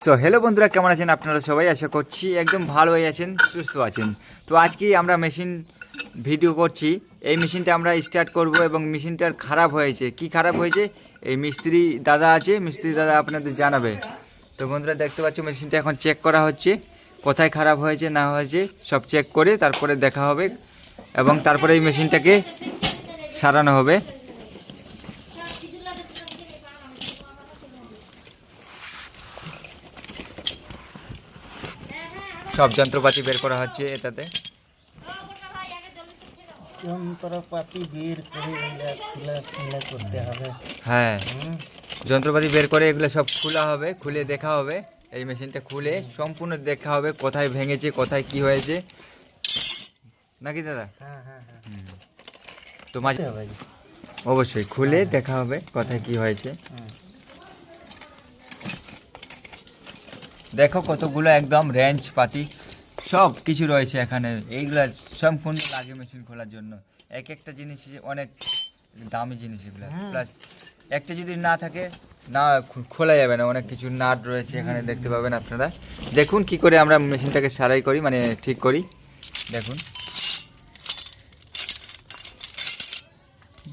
So hello বন্ধুরা, কেমন আছেন আপনারা সবাই? আশা করছি একদম ভালোই আছেন, সুস্থ আছেন। তো আজকে আমরা মেশিন ভিডিও করছি। এই মেশিনটা আমরা স্টার্ট করব এবং মেশিনটার খারাপ হয়েছে। কি খারাপ হয়েছে এই মিস্ত্রি দাদা আছে, মিস্ত্রি দাদা আপনাদের জানাবে। তো বন্ধুরা দেখতে পাচ্ছ মেশিনটা এখন চেক করা হচ্ছে, কোথায় খারাপ হয়েছে না হয়েছে সব চেক করে তারপরে দেখা হবে এবং তারপরে এই মেশিনটাকে সারানো হবে। সব যন্ত্রপাতি বের করা হচ্ছে এটাতে। যন্ত্রপাতি বের করে খোলা করতে হবে। হ্যাঁ, যন্ত্রপাতি বের করে এগুলো সব খোলা হবে, খুলে দেখা হবে। এই মেশিনটা খুলে সম্পূর্ণ দেখা হবে কোথায় ভেঙেছে, কোথায় কি হয়েছে, নাকি দাদা? হ্যাঁ হ্যাঁ হ্যাঁ তো মাঝে অবশ্যই খুলে দেখা হবে কোথায় কি হয়েছে। দেখো কতগুলো একদম রেঞ্জ পাতি সব কিছু রয়েছে এখানে। এইগুলা সম্পূর্ণ লাগে মেশিন খোলার জন্য। এক একটা জিনিস অনেক দামি জিনিস এগুলো, প্লাস একটা যদি না থাকে না খোলা যাবে না। অনেক কিছু নাট রয়েছে এখানে দেখতে পাবেন আপনারা। দেখুন কি করে আমরা মেশিনটাকে সারাই করি, মানে ঠিক করি। দেখুন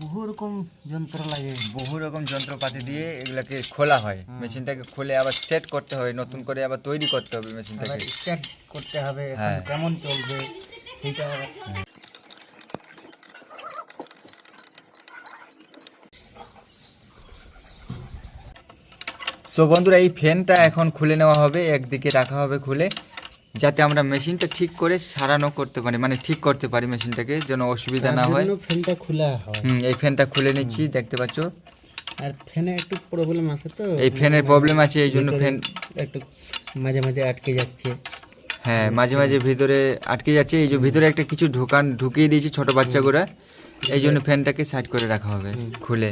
বহু রকম যন্ত্র লাগে, বহু রকম যন্ত্রপাতি দিয়ে এগুলাকে খোলা হয়। মেশিনটাকে খুলে আবার সেট করতে হয়, নতুন করে আবার তৈরি করতে হবে আবার মেশিনটাকে। স্টার্ট করতে হবে, এখন হ্যাঁ। কেমন চলবে সেটা। সো বন্ধুরা এই ফ্যানটা এখন খুলে নেওয়া হবে, একদিকে রাখা হবে খুলে, যাতে আমরা মেশিনটা ঠিক করে সারানো করতে পারি, মানে ঠিক করতে পারি মেশিনটাকে, যেন অসুবিধা না হয়। ফ্যানটা খোলা হয়। এই ফ্যানটা খুলে নিচ্ছি, দেখতে পাচ্ছ। আর ফ্যানে একটু প্রবলেম আছে, তো এই ফ্যানের প্রবলেম আছে, এই জন্য ফ্যান একটু মাঝে মাঝে আটকে যাচ্ছে। হ্যাঁ, মাঝে মাঝে ভিতরে আটকে যাচ্ছে। এই যে ভিতরে একটা কিছু ঢুকিয়ে দিয়েছি ছোট বাচ্চাগুলা, এই জন্য ফ্যানটাকে সাইড করে রাখা হবে খুলে।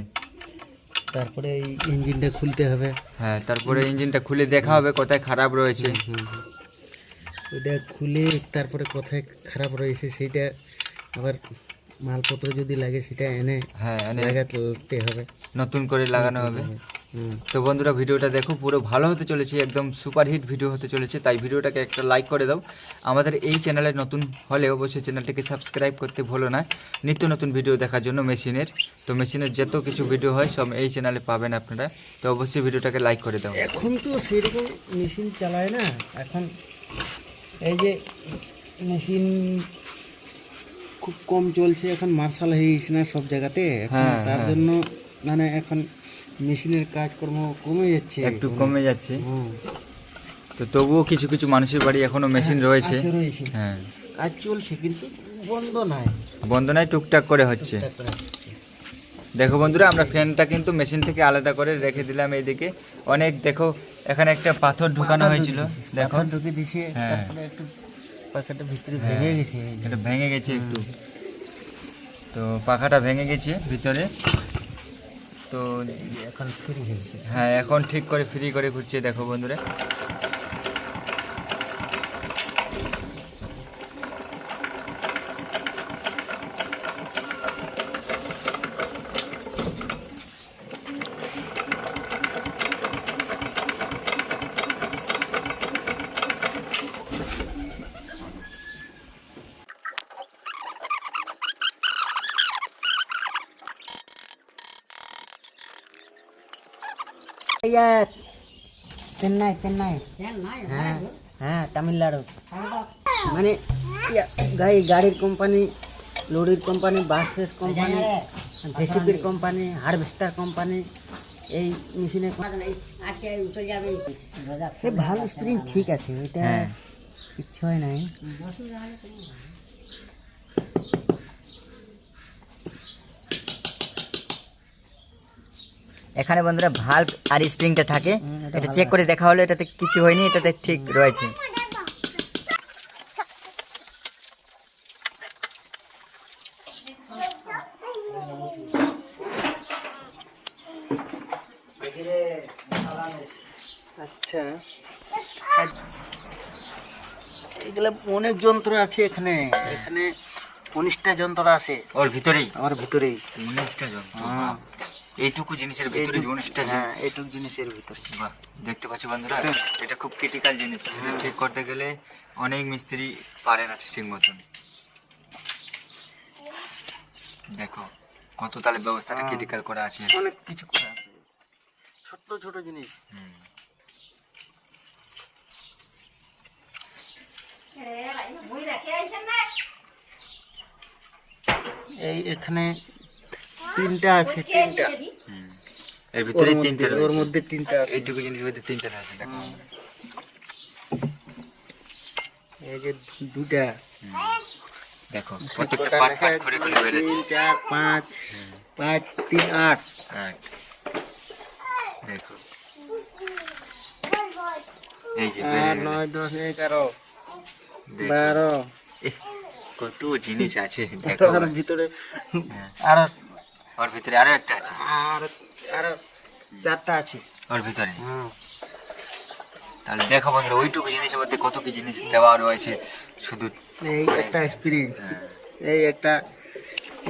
তারপরে এই ইঞ্জিনটা খুলতে হবে। হ্যাঁ, তারপরে ইঞ্জিনটা খুলে দেখা হবে কোথায় খারাপ রয়েছে। ওইটা খুলে তারপরে কোথায় খারাপ রয়েছে সেটা আবার মালপত্র যদি লাগে সেটা এনে হ্যাঁ, লাগাতে হবে, নতুন করে লাগানো হবে। তো বন্ধুরা ভিডিওটা দেখো, পুরো ভালো হতে চলেছে, একদম সুপারহিট ভিডিও হতে চলেছে। তাই ভিডিওটাকে একটা লাইক করে দাও। আমাদের এই চ্যানেলে নতুন হলে অবশ্যই চ্যানেলটিকে সাবস্ক্রাইব করতে ভুলো না, নিত্য নতুন ভিডিও দেখার জন্য মেশিনের। তো মেশিনের যত কিছু ভিডিও হয় সব এই চ্যানেলে পাবেন আপনারা। তো অবশ্যই ভিডিওটাকে লাইক করে দাও। এখন তো সেরকম মেশিন চালায় না, এখন এই যে মেশিন খুব কম চলছে, এখন মার্শাল হয়ে গেছে না সব জায়গাতে এখন। হ্যাঁ, তার হ্যাঁ। জন্য মানে এখন মেশিনের কাজকর্ম কমে যাচ্ছে, একটু কমে যাচ্ছে। হুম। তো তবুও কিছু কিছু মানুষের বাড়ি এখনো মেশিন রয়েছে। আছে, রয়েছে, হ্যাঁ, কাজ চলছে কিন্তু বন্ধ নাই, বন্ধ নাই, টুকটাক করে হচ্ছে। টুকটাক করে। দেখো বন্ধুরা, আমরা ফ্যানটা কিন্তু মেশিন থেকে আলাদা করে রেখে দিলাম এইদিকে। অনেক দেখো এখানে একটা পাথর ঢুকানো হয়েছিল, দেখো। পাথর ঢুকে দিছে, হ্যাঁ। তারপরে একটু পাখাটা ভিতরে ভেঙে গেছে। এটা ভেঙে গেছে একটু, তো পাখাটা ভেঙে গেছে ভিতরে। তো এখন ফ্রি হয়েছে। হ্যাঁ, এখন ঠিক করে ফ্রি করে ঘুরছে, দেখো বন্ধুরা। চেন্নাই চেন্নাই হ্যাঁ হ্যাঁ, তামিলনাড়ু। মানে গাড়ির কোম্পানি, লরির কোম্পানি, বাসের কোম্পানি, জেসিবির কোম্পানি, হারভেস্টার কোম্পানি, এই মেশিনের ভালো স্প্রিং ঠিক আছে, ওইটা হ্যাঁ। কিচ্ছু হয় নাই। এখানে বন্ধুরা ভাল্ব আর স্প্রিংটা থাকে, এটা চেক করে দেখা হলো এটাতে কিছু হয়নি, এটাতে ঠিক রয়েছে। আচ্ছা, এগুলা অনেক যন্ত্র আছে এখানে, এখানে 19টা যন্ত্র আছে ওর ভিতরেই, আমার ভিতরেই। 19টা যন্ত্র। এইটুকু জিনিসের ভিতরে যে 19টা হ্যাঁ এইটুকু জিনিসের ভিতরে। বাহ, দেখতে পাচ্ছি বন্ধুরা, এটা খুব ক্রিটিক্যাল জিনিস। এটা ঠিক করতে গেলে অনেক মিস্ত্রি পারে না ঠিক মতন। দেখো কত তাহলে ব্যবস্থাটা ক্রিটিক্যাল করা আছে। অনেক কিছু করা আছে, ছোট ছোট জিনিস। হুম। এই এখানে তিনটা আছে, তিনটা হুম। এর ভিতরে ওর তিনটা মধ্যে- ওর রয়েছে। মধ্যে তিনটা আছে। এইটুকু জিনিসের মধ্যে তিনটা রয়েছে দেখো। এই যে দুটা, দেখো প্রত্যেকটা পার্ট পার্ট করে করে বেরোচ্ছে। 3 4 5 5 3 8। আট। দেখো এই যে 8 বেরিয়ে গেল। 9 10 11 দেখো। 12। এহ, কত জিনিস আছে দেখো। আর ভিতরে হ্যাঁ। আর ওর ভিতরে আরো একটা আছে। আর আর চারটা আছে। ওর ভিতরে হুম। তাহলে দেখো বন্ধুরা, ওইটুকু জিনিসের মধ্যে কত কি জিনিস দেওয়া রয়েছে শুধু। এই একটা স্প্রিং, হ্যাঁ। এই একটা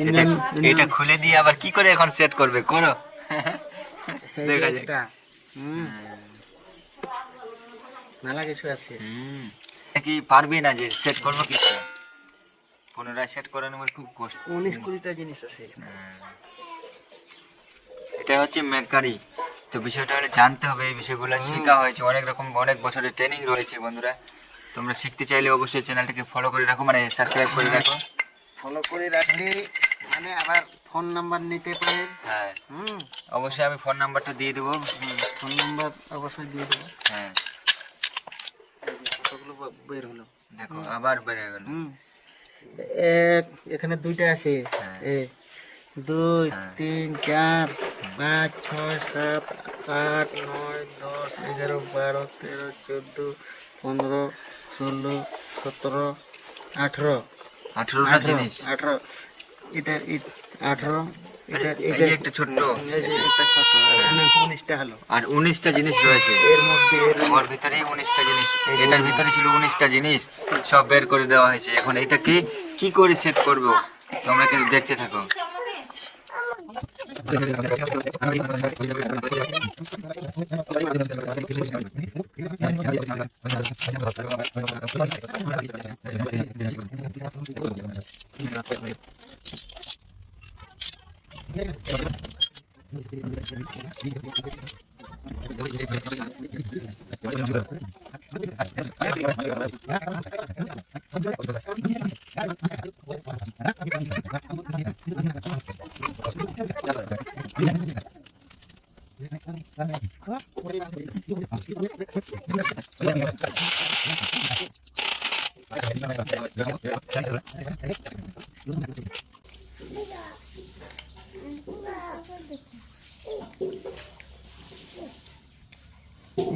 এটা ইঞ্জিন, এটা খুলে দিয়ে আবার কি করে এখন সেট করবে করো। দেখা যাক। একটা মেলা কিছু আছে। হুম। কি পারবি না যে সেট করবো কি করে? পুনরায় সেট করানো আমার খুব কষ্ট। 19-20টা জিনিস আছে। এটা হচ্ছে মেকারি। তো বিষয়টা হলে জানতে হবে, এই বিষয়গুলো শেখা হয়েছে, অনেক রকম অনেক বছরের ট্রেনিং রয়েছে বন্ধুরা। তোমরা শিখতে চাইলে অবশ্যই চ্যানেলটাকে ফলো করে রাখো, মানে সাবস্ক্রাইব করে রাখো। ফলো করে রাখলে মানে আবার ফোন নাম্বার নিতে পারেন। হ্যাঁ, হুম, অবশ্যই আমি ফোন নাম্বারটা দিয়ে দেবো। ফোন নাম্বার অবশ্যই দিয়ে দেবো। হ্যাঁ, কতগুলো বের হলো দেখো আবার বেড়ে গেল। হুম। এখানে দুইটা আছে। হ্যাঁ। 2 হ্যাঁ। 3 4 5 6 7 8 9 10 11 12 13 14 15 16 17 18 18টা জিনিস। 18 এটা 18 এটা এই যে একটা ছোট্ট, এই যে একটা ছোট, এখানে 19টা হলো। আর 19টা জিনিস রয়েছে এর মধ্যে ওর ভিতরে 19টা জিনিস। এটার ভিতরে ছিল 19টা জিনিস, সব বের করে দেওয়া হয়েছে। এখন এটাকে কি করে সেট করব তোমরা কিন্তু দেখতে থাকো।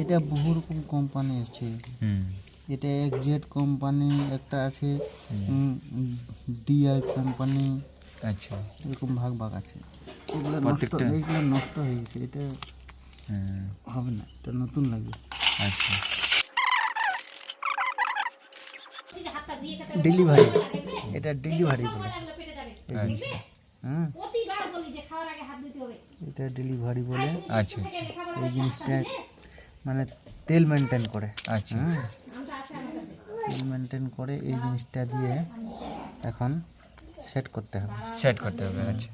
এটা বহু রকম কোম্পানি আছে। এটা এক্সজেড কোম্পানি একটা আছে, ডিআই কোম্পানি, আচ্ছা, এরকম ভাগ ভাগ আছে। এগুলো নষ্ট, প্রত্যেকটা? এগুলো নষ্ট হয়ে গেছে, এটা হবে না, এটা নতুন লাগবে। আচ্ছা, ডেলিভারি, এটা ডেলিভারি বলে। আচ্ছা, হুম, এটা ডেলিভারি বলে। আচ্ছা, এই জিনিসটা মানে তেল মেনটেন করে। আচ্ছা, হুম, তেল মেনটেন করে এই জিনিসটা দিয়ে এখন সেট করতে হবে। সেট করতে হবে। আচ্ছা,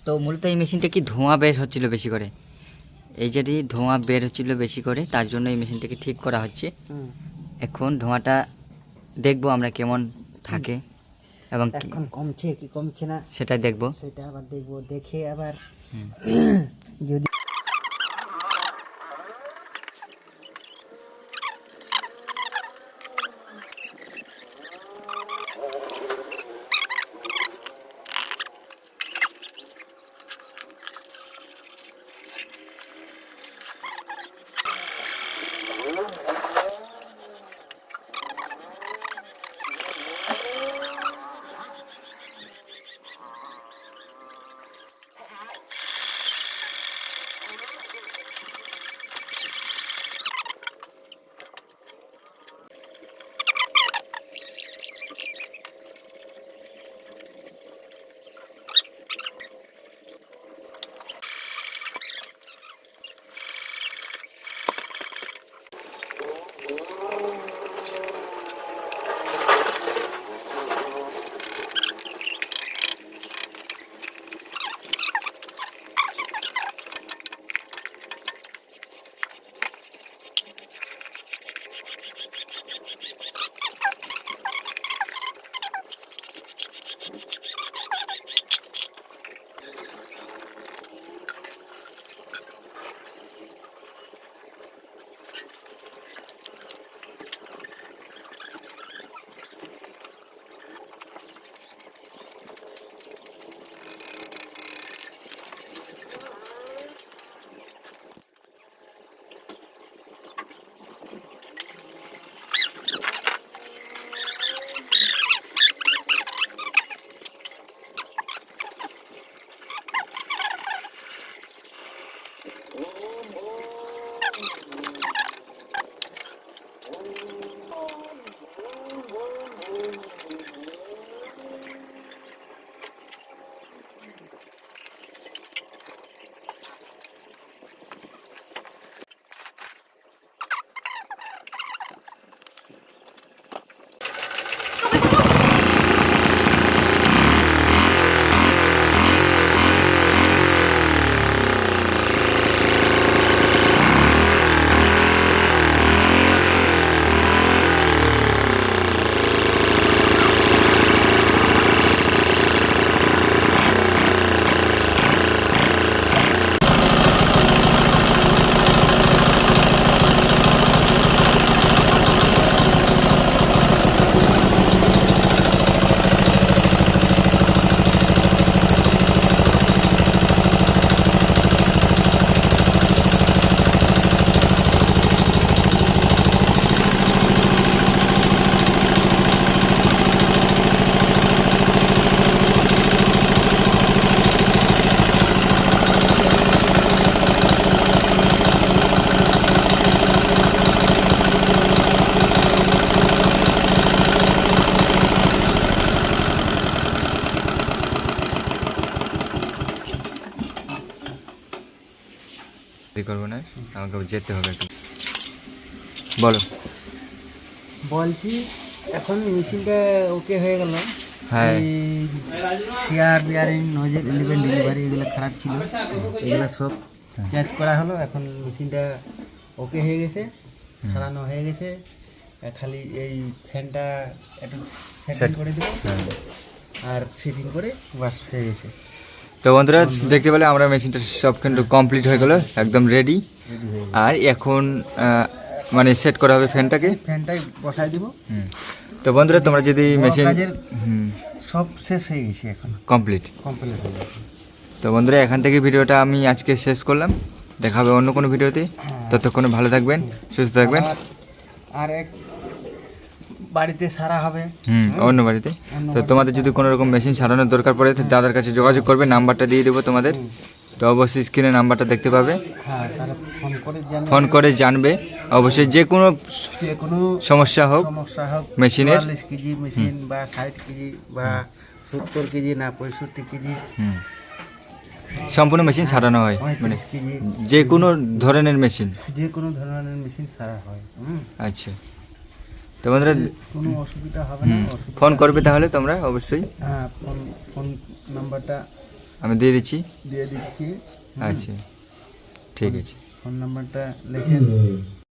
তো মূলত এই মেশিনটা কি ধোঁয়া বেশ হচ্ছিল বেশি করে? এই যেটি ধোঁয়া বের হচ্ছিল বেশি করে, তার জন্য এই মেশিনটাকে ঠিক করা হচ্ছে। এখন ধোঁয়াটা দেখবো আমরা কেমন থাকে এবং এখন কমছে কি কমছে না সেটা দেখবো। সেটা আবার দেখবো, দেখে আবার যদি করবো না, আমাকে যেতে হবে একটু। বলো। বলছি এখন মেশিনটা ওকে হয়ে গেল। হ্যাঁ। Share bearing nozzle eleven delivery এগুলো খারাপ ছিল, এগুলো সব চেঞ্জ করা হলো। এখন মেশিনটা ওকে হয়ে গেছে, সারানো হয়ে গেছে। খালি এই ফ্যানটা একটু সেটিং করে দেবো আর সেটিং করে ওয়াশ হয়ে গেছে। তো বন্ধুরা দেখতে পেলে আমরা মেশিনটা সব কিন্তু কমপ্লিট হয়ে গেল, একদম রেডি। আর এখন মানে সেট করা হবে ফ্যানটাকে, ফ্যানটাই বসাই দিব। তো বন্ধুরা তোমরা যদি মেশিন সব শেষ হয়ে গেছে, এখন কমপ্লিট হয়ে গেছে। তো বন্ধুরা এখান থেকে ভিডিওটা আমি আজকে শেষ করলাম, দেখা হবে অন্য কোনো ভিডিওতে। ততক্ষণে ভালো থাকবেন, সুস্থ থাকবেন। আর এক বাড়িতে সারা হবে, অন্য বাড়িতে। তো তোমাদের যদি কোনো রকম মেশিন সারানোর দরকার পড়ে তো দাদার কাছে যোগাযোগ করবে, নাম্বারটা দিয়ে দেবো তোমাদের। তো অবশ্যই স্ক্রিনে নাম্বারটা দেখতে পাবে, ফোন করে জানবে অবশ্যই। যে কোনো সমস্যা হোক মেশিনের, 40 কেজি মেশিন বা 60 কেজি বা 70 কেজি না 65 কেজি সম্পূর্ণ মেশিন সারানো হয়, মানে যে কোনো ধরনের মেশিন, যে কোনো ধরনের মেশিন সারা হয়। আচ্ছা। তো বন্ধুরা কোনো অসুবিধা হবে না, ফোন করবে তাহলে তোমরা অবশ্যই। হ্যাঁ, ফোন নাম্বারটা আমি দিয়ে দিচ্ছি। দিয়ে দিচ্ছি। আচ্ছা, ঠিক আছে। ফোন নাম্বারটা লেখেন